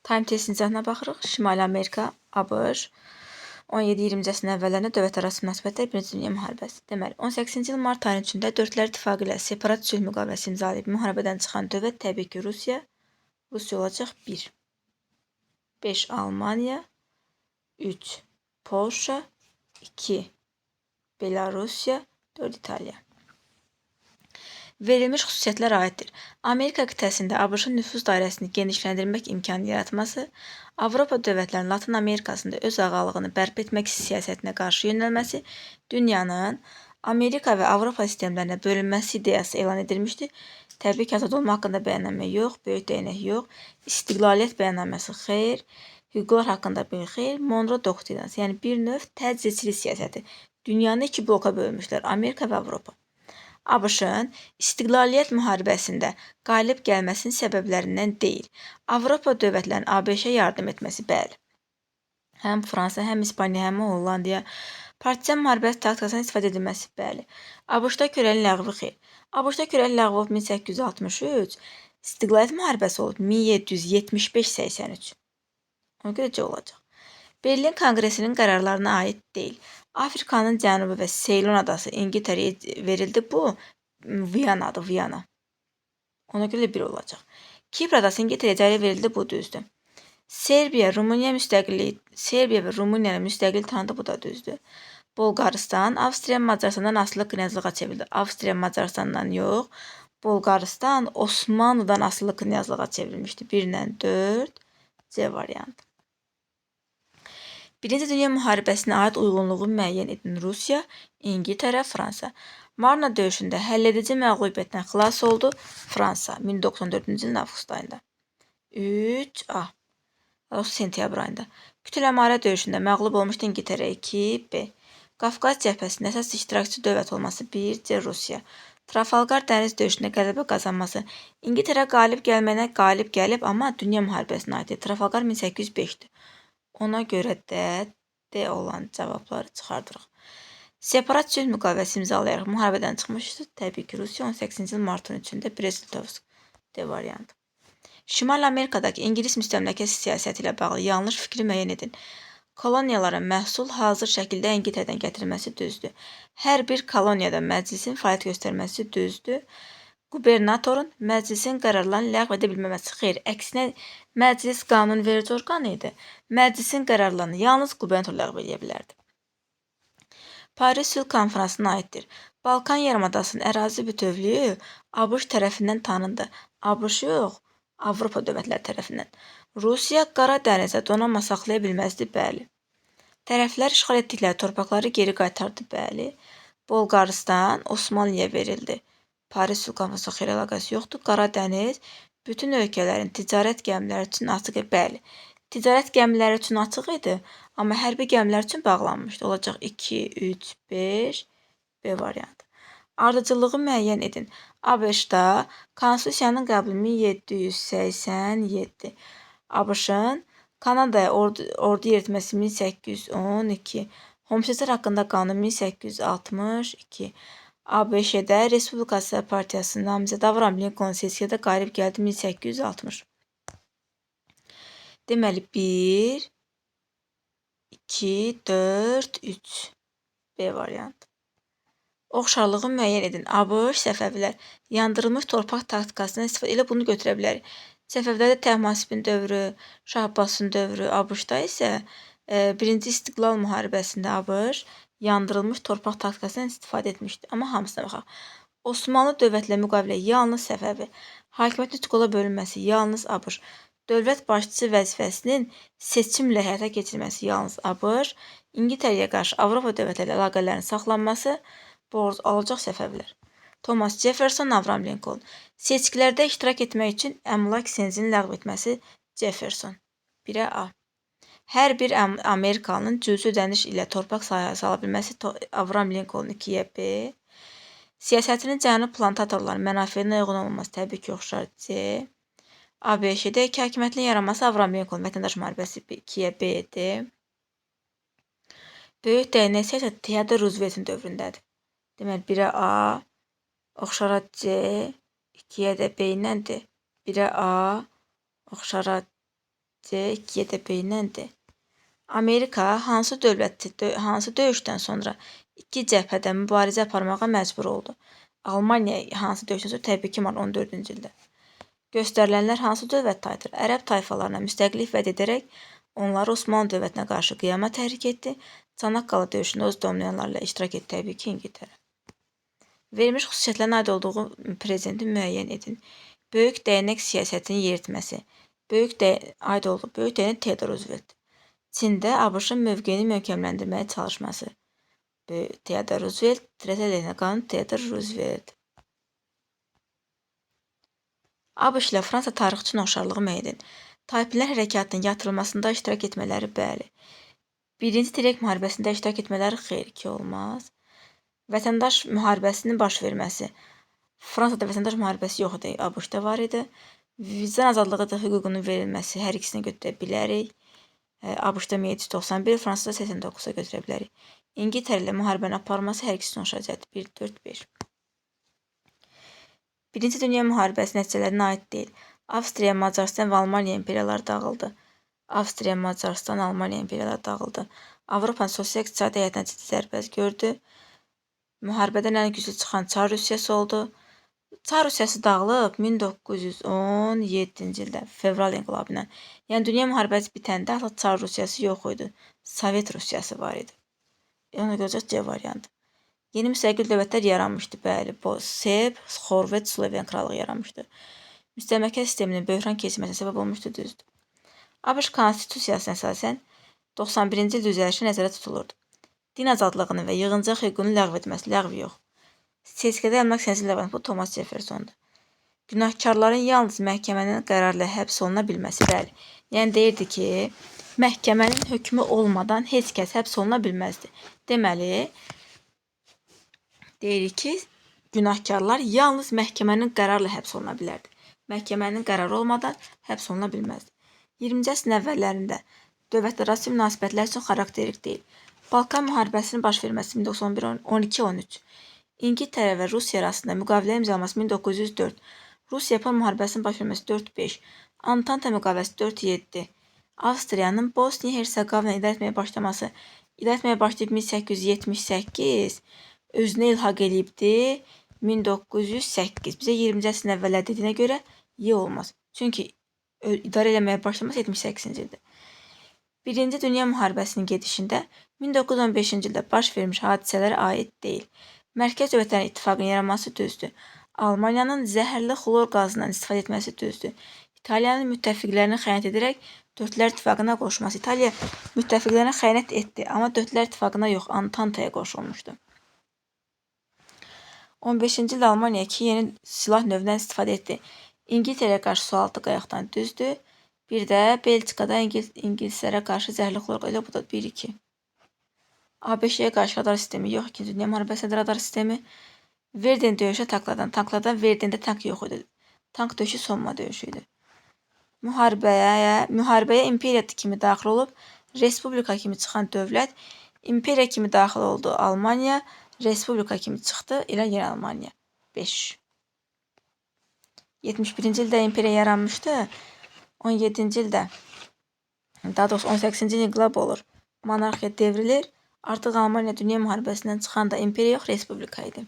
Time testinin cəhətine baxırıq. Şimali Amerika, ABŞ 17-20-ci əsrin əvvəllərində dövlətlərarası münasibətlər Birinci Dünya müharibəsi. Deməli, 18-ci il mart ayının 3-də Dövlətlər İttifaqı ilə separat sülh müqaviləsi imzalayıb müharibədən çıxan dövlət təbii ki, Rusiya. Rusiya olacaq 1. 5 Almaniya, 3 Polşa, 2 Belarusiya, 4 İtaliya. Verilmiş xüsusiyyətlər aiddir. Amerika qitəsində ABŞ-ın nüfuz dairəsini genişləndirmək imkanı yaratması, Avropa dövlətlərinin Latın Amerikasında öz ağalığını bərpa etmək siyasətinə qarşı yönəlməsi, dünyanın Amerika və Avropa sistemlərinə bölünməsi ideyası elan edilmişdir. Təbii ki, azad olma haqqında bəyannamə yox, böyük dəyənək yox, istiqlaliyyət bəyannaməsi xeyr, hüquqlar haqqında bir xeyr, Monro doktrinası, yəni bir növ təcridçilik siyasəti. Dünyanı iki bloka bölmüşlər, Amerika və Avropa. ABŞ-ın istiqlaliyyət müharibəsində qalib gəlməsinin səbəblərindən deyil, Avropa dövlətlərinin ABŞ-ə yardım etməsi, bəli. Həm Fransa, həm İspaniya, həm Hollandiya partisan müharibəsi taktikasından istifadə edilməsi, bəli. ABŞ-da kürəyin ləğvi xeyr. ABŞ-da kürəyin ləğvi olub 1863, istiqlaliyyət müharibəsi olub 1775-83. Ona görə C olacaq. Berlin Konqresinin qərarlarına aid deyil. Afrikanın cənubu və Seylon adası İngiltərəyə verildi. Bu Viyanadır, Viyana. Ona görə 1 olacaq. Kipr adası İngiltərəyə icazə verildi. Bu düzdür. Serbiya və Rumıniyanın müstəqil tanıdı. Bu da düzdür. Bolqarıstan, Avstriya, Macarıstandan asılı knyazlığa çevrildi. Avstriya, Macarıstandan yox. Bolqarıstan Osmanlıdan asılı knyazlığa çevrilmişdi. 1 ilə 4 C variantı. Birinci Dünya müharibəsinə aid uyğunluğu müəyyən edin. Rusiya, İngiltərə, Fransa. Marna döyüşündə həlledici məğlubiyyətdən xilas oldu. Fransa 1994-cü ilin avqust ayında. 3A. Sentyabr ayında. Kütləmarə döyüşündə məğlub olmuşdu İngiltərə. 2B. Qafqaz cəbhəsində əsas iştirakçı dövlət olması. 1C. Rusiya. Trafalqar dəniz döyüşündə qələbə qazanması. İngiltərə qalib gəlib, amma Dünya müharibəsinə aiddir. Trafalqar 1805-dir. Ona görə də D olan cavabları çıxardırıq. Separat sülh müqaviləsi imzalayaraq müharibədən çıxmışdı. Təbii ki, Rusiya 18-ci il martın 3-də Brest-Litovsk D variantı. Şimal Amerikadakı İngilis müstəmləkəsi siyasəti ilə bağlı yanlış fikri müəyyən edin. Koloniyaların məhsul hazır şəkildə İngiltərədən gətirilməsi düzdür. Hər bir koloniyada məclisin fəaliyyət göstərməsi düzdür. Qubernatorun məclisin qərarlarını ləğv edə bilməməsi xeyr. Əksinə, məclis qanunverici orqan idi. Məclisin qərarlarını yalnız qubernator ləğv edə bilərdi. Paris Sülh Konfransına aiddir. Balkan yarımadasının ərazi bütövlüyü ABŞ tərəfindən tanındı. ABŞ yox, Avropa dövlətləri tərəfindən. Rusiya Qara dənizə donanma saxlaya bilməzdi, bəli. Tərəflər işğal etdikləri torpaqları geri qaytardı, bəli. Bolqarıstan Osmanlıya verildi. Paris Sülh Konfransına xeyr əlaqəsi yoxdur. Qara dəniz bütün ölkələrin ticarət gəmiləri üçün açıq idi, bəli. Ticarət gəmiləri üçün açıq idi, amma hərbi gəmilər üçün bağlanmışdı. Olacaq 2, 3, 5, B variantı. Ardıcıllığı müəyyən edin. ABŞ-da Konstitusiyanın qəbulu 1787. ABŞ-ın Kanadaya ordu yeritməsi 1812. Homoseslər haqqında qanun 1862. ABŞ-də Respublikası Partiyasının namizədi Avram Lincoln sessiyada qalib gəldi 1860. Deməli 1, 2, 4, 3 B variantı. Oxşarlığı müəyyən edin. ABŞ, Səfəvilər yandırılmış torpaq taktikasından istifadə ilə bunu götürə bilərik. Səfəvlərdə Təhmasibin dövrü, Şah Abbasın dövrü, ABŞ-da isə birinci İstiqlal müharibəsində ABŞ yandırılmış torpaq taktikasından istifadə etmişdi. Amma hamısına baxaq. Osmanlı dövlətlə müqavilə yalnız Səfəvi. Hakimiyyətin üç qola bölünməsi yalnız ABŞ. Dövlət başçısı vəzifəsinin seçimlə həyata keçirilməsi yalnız ABŞ. İngiltərəyə qarşı Avropa dövlətləri əlaqələrin saxlanması borc alacaq Səfəvilər. Thomas Jefferson, Avram Lincoln. Seçkilərdə iştirak etmək üçün əmlak senzini ləğv etməsi Jefferson. 1-ə A. Hər bir Amerikalının cüzi ödəniş ilə torpaq sahəsi ala bilməsi Avram Lincoln. 2-yə B. Siyasətinin cənub plantatorların mənafeyinə uyğun olmaması təbii ki, oxşar C. ABŞ-də iki hakimiyyətin yaranması Avram Lincoln vətəndaş müharibəsi 2-yə B, D. Böyük dəyənək siyasəti Theodore Rooseveltin dövründədir. Deməli 1-ə A, oxşara C, 2-yə də B ilə D. 1-ə A, oxşara C 2-yə də B ilə D. Amerika hansı döyüşdən sonra iki cəbhədə mübarizə aparmağa məcbur oldu? Almaniya hansı döyüşdən sonra? Təbii ki, 14-cü ildə. Göstərilənlər hansı dövlət tayıdır? Ərəb tayfalarına müstəqillik vəd edərək onları Osmanlı dövlətinə qarşı qiyama təhrik etdi. Çanaqqala döyüşündə öz dominatorlarla iştirak etdi. Təbii ki, İngiltərə. Verilmiş xüsusiyyətlərinə aid olduğu prezidenti müəyyən edin. Böyük dəyənək siyasətini yeritməsi. Böyük dəyənək Theodore Roosevelt. Çində ABŞ-ın mövqeyini möhkəmləndirməyə çalışması. Theodore Roosevelt, Tretelyan qanun Theodore Roosevelt. ABŞ ilə Fransa tarixçinin oxşarlığı müəyyən edin. Taiplər hərəkatının yatırılmasında iştirak etmələri bəli. Birinci Terek müharibəsində iştirak etmələri xeyr ki olmaz. Vətəndaş müharibəsinin baş verməsi. Fransada vətəndaş müharibəsi yox idi, ABŞ-da var idi. Vicdan azadlığı da hüququnun verilməsi, hər ikisini götürə bilərik. ABŞ-da 1791, Fransada 89-a götürə bilərik. İngiltərə ilə müharibəni aparması hər ikisini oxşayacaqdır. 1, 4, 5. Birinci Dünya müharibəsi nəticələrinə aid deyil. Avstriya, Macarıstan və Almaniya imperiyaları dağıldı. Avstriya, Macarıstan, Almaniya imperiyaları dağıldı. Avropanın sosial-iqtisadi həyatına ciddi zərbə gördü. Müharibədən ən güclü çıxan Çar Rusiyası oldu. Çar Rusiyası dağılıb 1917-ci ildə fevral inqilabı ilə. Yəni dünya müharibəsi bitəndə artıq Çar Rusiyası yox idi. Sovet Rusiyası var idi. Ona görə C variantı. Yeni müstəqil dövlətlər yaranmışdı. Bəli, Serb, Xorvet, Sloven krallığı yaranmışdı. Müstəmləkə sisteminin böhran keçməsinə səbəb olmuşdu, düzdür. ABŞ konstitusiyasına əsasən 91-ci il düzəlişi nəzərdə tutulurdu. Din azadlığını və yığıncaq hüququnu ləğv etməsi, ləğv yox. Seçkidə əmlak sənədi ləğv etməsi, bu Thomas Jeffersondur. Günahkarların yalnız məhkəmənin qərarla həbs oluna bilməsi, bəli. Yəni deyirdi ki, məhkəmənin hökmü olmadan heç kəs həbs oluna bilməzdi. Deməli, deyirik ki, günahkarlar yalnız məhkəmənin qərarla həbs oluna bilərdi. Məhkəmənin qərarı olmadan həbs oluna bilməzdi. 20-ci əsrin əvvəllərində dövlətlərarası münasibətlər üçün xarakterik deyil. Balkan müharibəsinin baş verməsi 1911-12-13. İngiltərə və Rusiya arasında müqavilə imzalaması 1904. Rusiya-Yapon müharibəsinin baş verməsi 4-5. Antanta müqaviləsi 4-7. Avstriyanın Bosniya-Herseqovinanı idarə etməyə başlaması. İdarə etməyə başlayıb 1878. Özünə ilhaq eləyibdi 1908. Bizə 20-ci əsrin əvvəllər dediyinə görə Y olmaz. Çünki idarə eləməyə başlaması 78-ci ildə. Birinci Dünya müharibəsinin gedişində 1915-ci ildə baş vermiş hadisələrə aid deyil. Mərkəz dövlətlərin ittifaqının yaranması düzdür. Almaniyanın zəhərli xlor qazından istifadə etməsi düzdür. İtaliyanın müttəfiqlərinə xəyanət edərək Dörtlər İttifaqına qoşulması. İtaliya müttəfiqlərinə xəyanət etdi, amma Dörtlər İttifaqına yox, Antantaya qoşulmuşdu. 15-ci ildə Almaniya 2 yeni silah növündən istifadə etdi. İngiltərəyə qarşı sualtı qayıqdan düzdür. Bir də Belçikada İngilislərə qarşı zəhərli xlor qazı, bu da 1-2. ABŞ-yə qarşı radar sistemi yox, 2-ci Dünya müharibəsində radar sistemi. Verdin döyüşə tanklardan Verdində tank yox idi. Tank döyüşü Somma döyüşü idi. Müharibəyə imperiya kimi daxil olub, respublika kimi çıxan dövlət, imperiya kimi daxil oldu Almaniya, respublika kimi çıxdı, elə yeni Almaniya. 5. 71-ci ildə imperiya yaranmışdı. 17-ci ildə, daha doğrusu 18-ci inqilab olur. Monarxiya devrilir. Artıq Almaniya dünya müharibəsindən çıxan da imperiya yox, respublika idi.